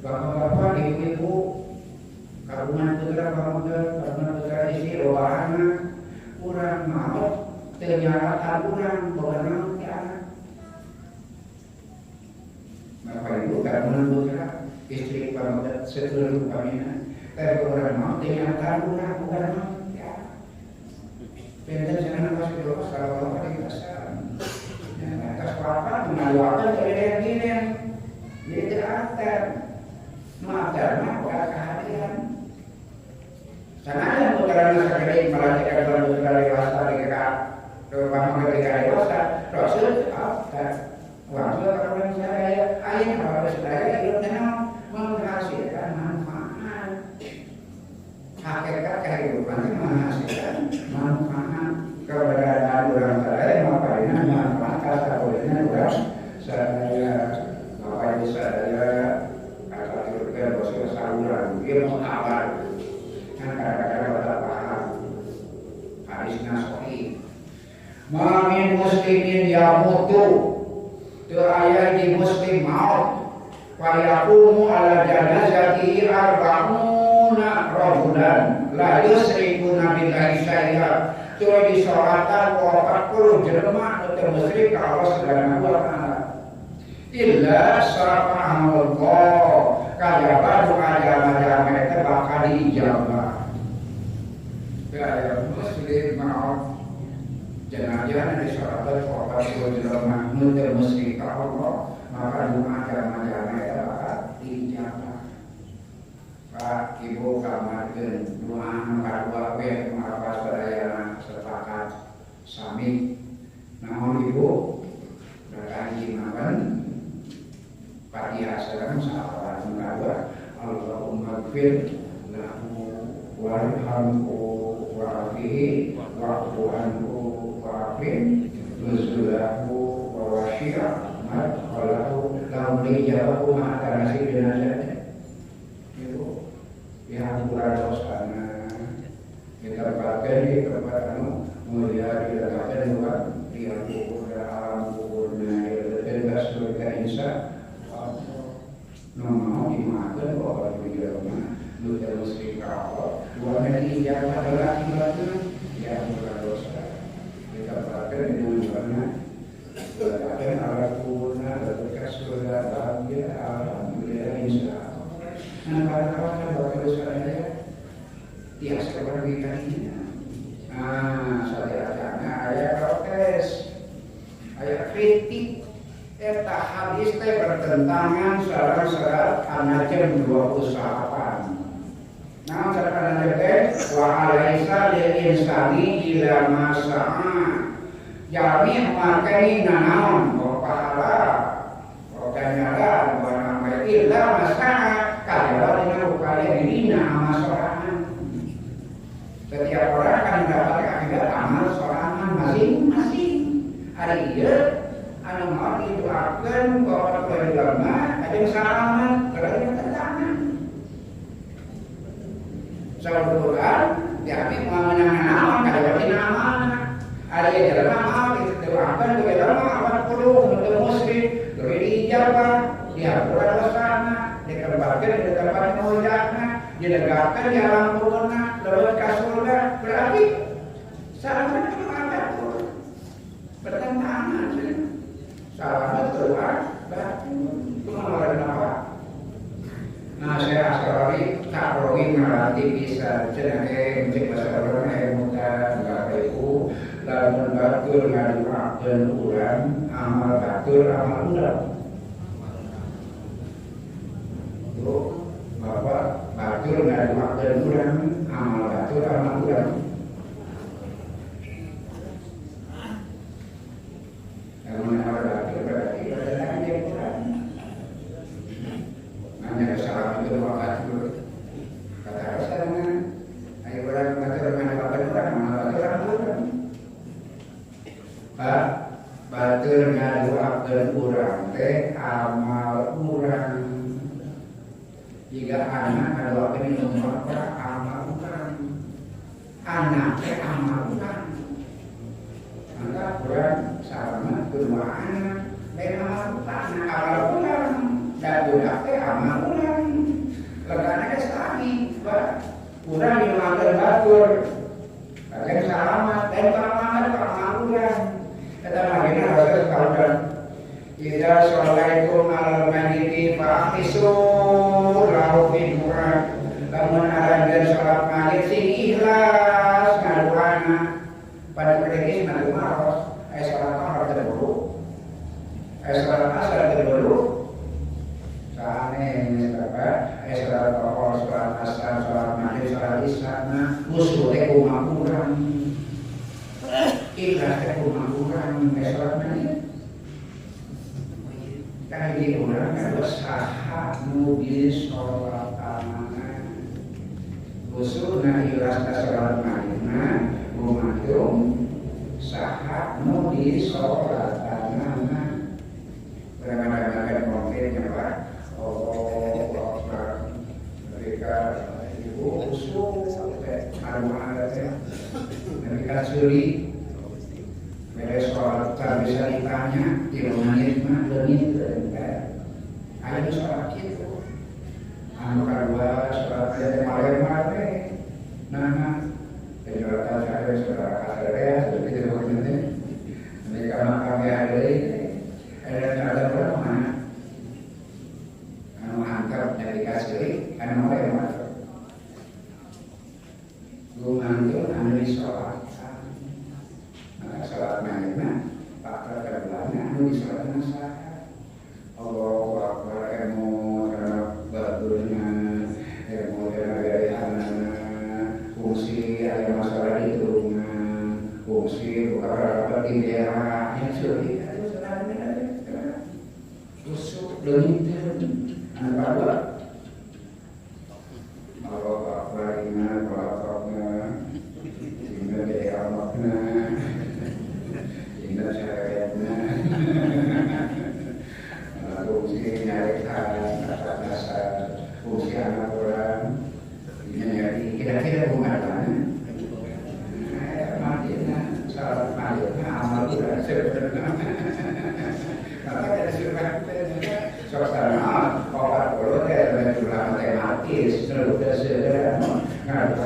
Bapak-bapak, ibu-ibu, karunan putra, karunan putra istri, doa anak, kurang mau, ternyata kurang, bukan anak. Bapak ibu, karunan putra, istri, karunan seluruh kami, kurang mau, ternyata kurang, bukan anak. Pengen jangan masih doa, kalau bapak dikasih. Atas bapak, mengaluakan kalian-kalian. Jadi terakhir maafkan bukan kehadiran. Sangat putra sekali melanjutkan putra dewasa dekat rumah ketika dewasa Rasul maafkan. Rasul kalau saya lain kalau sedaya hidupnya menghasilkan manfaat. Hakikat kehidupannya menghasilkan manfaat. Keberadaan orang lain makanya manfaat kata olehnya orang sadaya makanya sadaya kata surga dosa saluran ilmu awal kan kadang-kadang kita paham hadisnya sahih. Mamin muslimin yamutu tu ayat di muslim maut fayaqumu ala janazati arba'una rajulan la yusrikuna billahi syai'a tu disolatan 40 jelema teu musyrik ka Allah Subhanahu wa taala illa sarafahullah kajaba doa-doa mereka bakal diijabah. Ya muslim maut jenazah disolatan 40 jelema teu musyrik ka Allah maka doa-doa mereka bakal diijabah. Pak Ibu kamarkeun doa kadua we mangga sadayana sepakat sami. Namun Ibu berkanji makan Fatihah salam sahabat kadua Allahumma ighfir lahu warhamhu wa'afihi wa'fu anhu wa'afin nuzulahu wa wasi'a madkhalahu lahu lijabahu ma'ata nasib jenazahnya. Yang kurang dosana kita pakai di tempat mulia di tempat luar di alam kuburnya dan surga insya Allah mau dimakan bahwa di dalamnya nusa muslim Allah dua nanti yang adalah akibatnya yang kurang dosa kita pakai di luarnya dan alam kuburnya dan surga bahagia alhamdulillah insya Allah. Nah, kawan-kawan bapak saudara tiap seperti tadinya. Saudara-saudara ayat protes, ayat kritik, eta hadis teh bertentangan syarat-syarat An-Najm 28. Nah, syarat An-Najm teh wa alaisa lil insani ila ma sa'a. Jami makani nanaon pahala, ganjaran wa illa masa'a kalau dengan upaya dirinya amal sorangan. Setiap orang akan mendapat akibat amal sorangan masing-masing. Hari ini, anu mau didoakan bahwa ulama ada yang salaman, ada yang tentangan. Saudara, jadi mau menangan amal, kada berarti amal. Ada yang jalan amal, didoakan ulama amal perlu untuk muslim, dijawab, diatur dosana. Dikembalikan di tempat mulianya, dilegakan di alam kubur, lewat ke surga, berarti salah itu ada bertentangan. Salah keluar, berarti itu mengeluarkan apa? Nah, saya asal tak rogi ngerti bisa jenenge mencik bahasa orang muda nggak tahu lalu batur ngaduakeun urang amal batur amal urang. Bapak batur dari waktu bulan amal batur amal bulan. Yang mana batur berarti bertentangan dengan Quran. Hanya kesalahan itu waktu kata Rasulullah. Ayo bulan batur mana batur bulan amal batur amal bulan. Pak batur ngadu waktu bulan teh amal bulan. Jika anak adalah penyumbang amal bukan, anaknya amal bukan, maka Quran sama kedua anak amal bukan, amal bukan, dan budaknya amal bukan. Karena kesalahan, Quran dimakan batur, bagian selamat dan selamat amal bukan. Kata bagian harus kaudan. Idza sholaitum alal mayyiti fa'qisu lahu fil Qur'an. Lamun aranjeun salat mayit sing ikhlas ngaduana pada prediksi madu maros aya salat asar terdulu. Aya salat asar terdulu. Sane apa? Aya salat asar, salat asar, salat maghrib, salat isya, usul kumaha kurang. Ikhlas kumaha kurang salat mayit. Karena diulang kalau saha nubi sholat amanah usulna ilasna sholat maghribna bumahyum saha nubi sholat amanah beramai-ramai konkretnya Pak. Allah Akbar mereka ibu usul ada mereka suri mereka sholat tak bisa ditanya di menit mah demi ayo sholat itu anu kedua sholat yang mare-mare nah sholat saya sholat kasar seperti itu mereka makan ada berapa anu angkat dari kasih anu mare-mare gumantul anu di sholat sholat maghribna pakar keduanya anu di sholat masyarakat Allahu Akbar karena baturnya karena gaya-gayanya fungsi ada masalah di rumah fungsi bukan di daerah yang sulit itu sebenarnya busuk demi apa Allahu Akbar inna walaqna inna bi'amakna inna syariatna fungsi nyarikan dasar fungsi anak orang ini kira-kira bukan matinya salat maghribnya amal kita sebenarnya karena ada surah suasana obat boleh ada jumlah matematis sudah sederhana nggak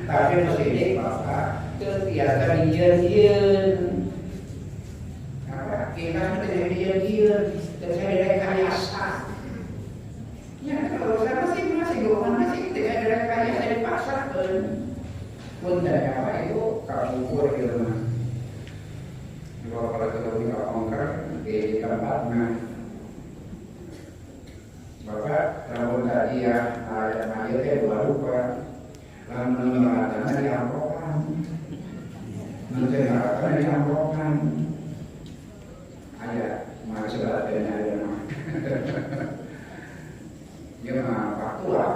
tapi mesti ini bapak kebiasaan dijen kita sudah dijen dan saya rekayasa ya kalau saya masih tidak ada rekayasa dipaksakan pun dari apa itu kalau ukur gitu kalau kita tidak ongkar di tempatnya Bapak kalau tadi ya ayat-ayatnya dua lupa lalu meneratakan di amprokan meneratakan di amprokan ayat masih sebaliknya ada dia mah faktual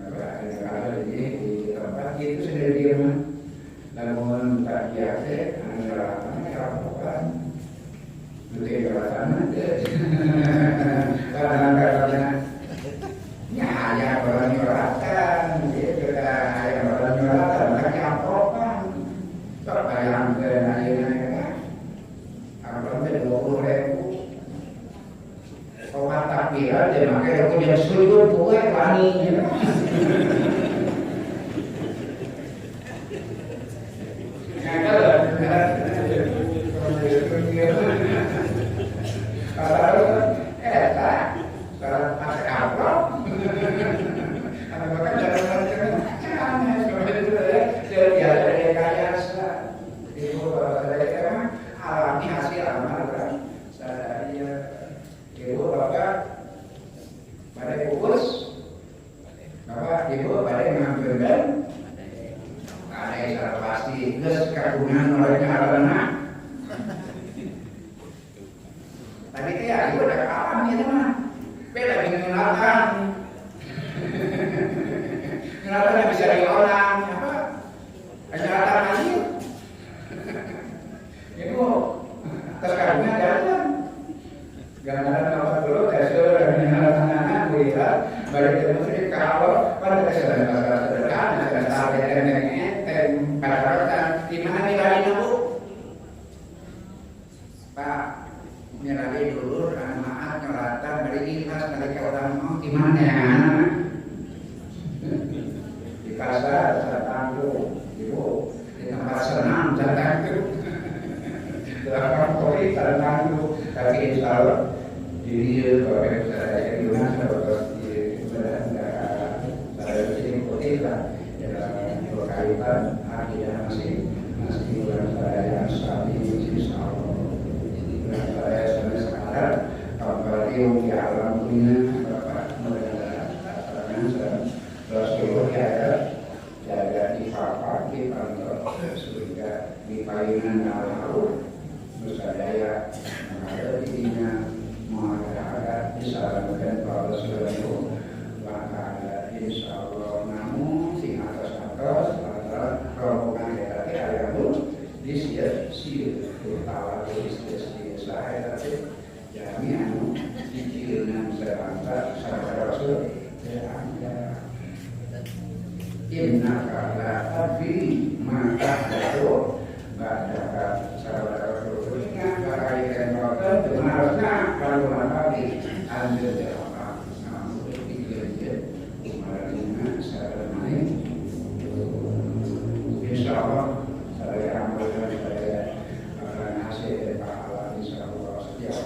ada di tempat itu sendiri dia mah namun tak biasa meneratakan di amprokan itu jelasan kadang-kadang ya orang nyolatan gitu kan orang nyolatan mereka amprokan sok bayang ke nanya amplopnya 20.000 obat takbiran dia pakai punya setuju buat wani di payungan al-ma'ruf nusa daya mengalir dirinya insyaallah. Namun sing atas-atas adalah rombongan dari area itu disiap-siap tawa disiap-siap saya tapi jami anu dicilna seranta sahabat Rasul ada innaka la tabi maka itu baca sahabat Rasul ingat berkaitan dengan benarnya kalau nabi anjir apa namun dikira umarnya sahabat lain insyaallah saya amalkan saya akan hasil pahala insyaallah setiap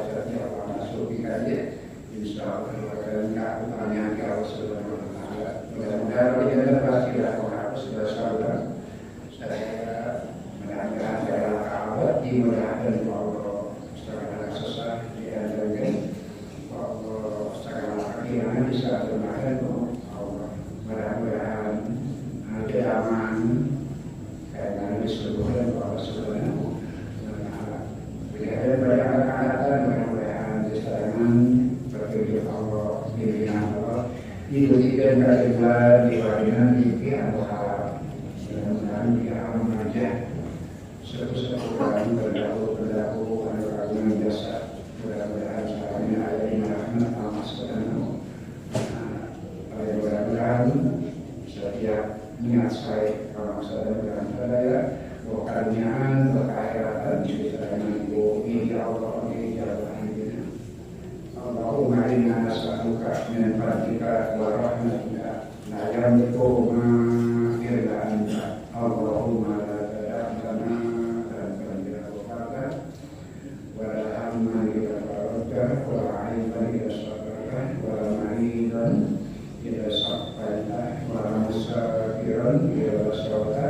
setiap masuk kajian insyaallah akan pertanyaan kalau sudah mudah-mudahan kita pasti dapat sudah sabar saya menanyakan saya kabar dimudahkan Allah secara sesat diajarkan Allah secara akhirnya bisa bermain Allah mudah-mudahan ada aman karena disebutkan bahwa sebenarnya tidak ada banyak anak-anak mudah-mudahan diserahkan bertujuh Allah pimpinan Allah diberikan keadilan diwarinan mimpi atau harap mudah-mudahan dia mengajak satu-satunya berdaku anu jasa mudah-mudahan caranya ada di mana amas sebenarnya mudah-mudahan setiap niat saya kalau saya dengan saya berkarniaan berkhairatan bisa menunggu ini Allah ini jalan ini Allahumma inna nas'aluka min fadlika wa rahmatika la yamliku ma illa anta Allahumma la tada'lana dan ghafara wa la hamma illa farajta wa la aiban illa sabarta wa la maridan illa safaita wa la musafiran illa sawta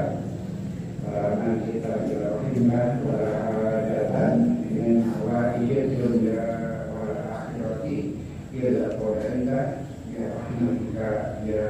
wa la kita illa rahimah wa la hajatan min hawaijid dunya ila qadaita ya rahmatika ya